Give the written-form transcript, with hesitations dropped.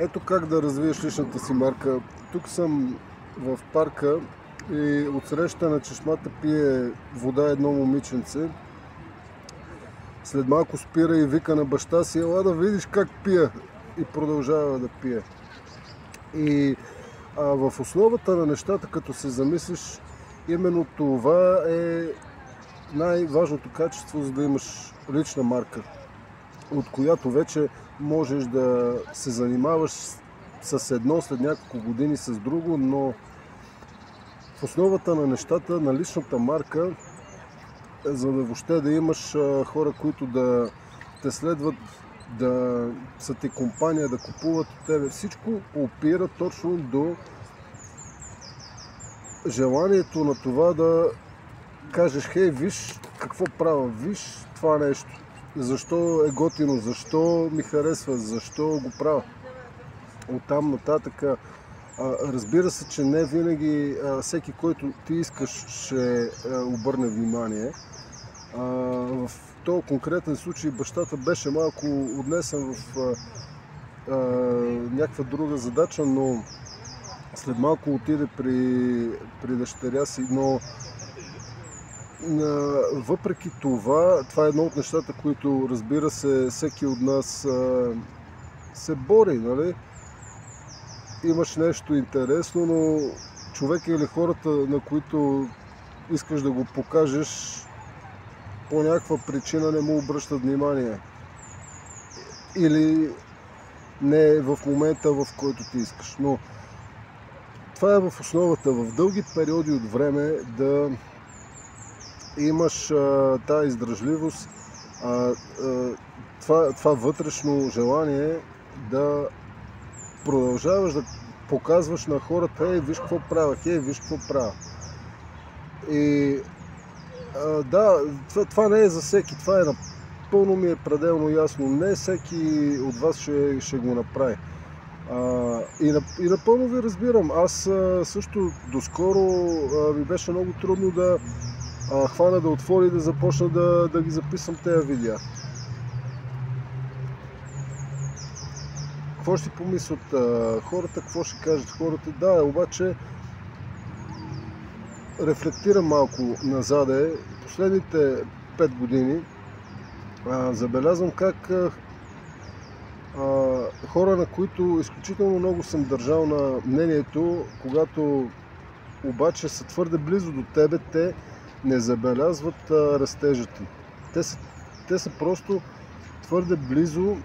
Ето как да развиеш личната си марка. Тук съм в парка и отсреща на чешмата пие вода едно момиченце. След малко спира и вика на баща си: ела да видиш как пия. И продължава да пие. И в основата на нещата, като се замислиш, именно това е най-важното качество, за да имаш лична марка, от която вече можеш да се занимаваш с едно, след няколко години с друго, но в основата на нещата, на личната марка, за да въобще да имаш хора, които да те следват, да са ти компания, да купуват от тебе, всичко опира точно до желанието на това да кажеш: хей, виж какво правя, виж това нещо, защо е готино, защо ми харесва, защо го правя. Оттам нататък, разбира се, че не винаги всеки, който ти искаш, ще обърне внимание. В този конкретен случай бащата беше малко отнесен в някаква друга задача, но след малко отиде при дъщеря си, но въпреки това, това е едно от нещата, които, разбира се, всеки от нас се бори, нали? Имаш нещо интересно, но човека или хората, на които искаш да го покажеш, по някаква причина не му обръщат внимание. Или не е в момента, в който ти искаш. Но това е в основата. В дълги периоди от време да имаш тази издръжливост, това вътрешно желание да продължаваш да показваш на хората: ей, виж какво правя, хей, виж какво правя. И да, това не е за всеки, това е напълно, ми е пределно ясно. Не всеки от вас ще го направи. И напълно ви разбирам. Аз също доскоро ми беше много трудно да хвана, да отворя и да започна да ги записвам тези видеа. Какво ще помислят хората, какво ще кажат хората? Да, обаче рефлектирам малко назаде. Последните 5 години забелязвам как хора, на които изключително много съм държал на мнението, когато обаче са твърде близо до тебе, те не забелязват растежа ти. Те са просто твърде близо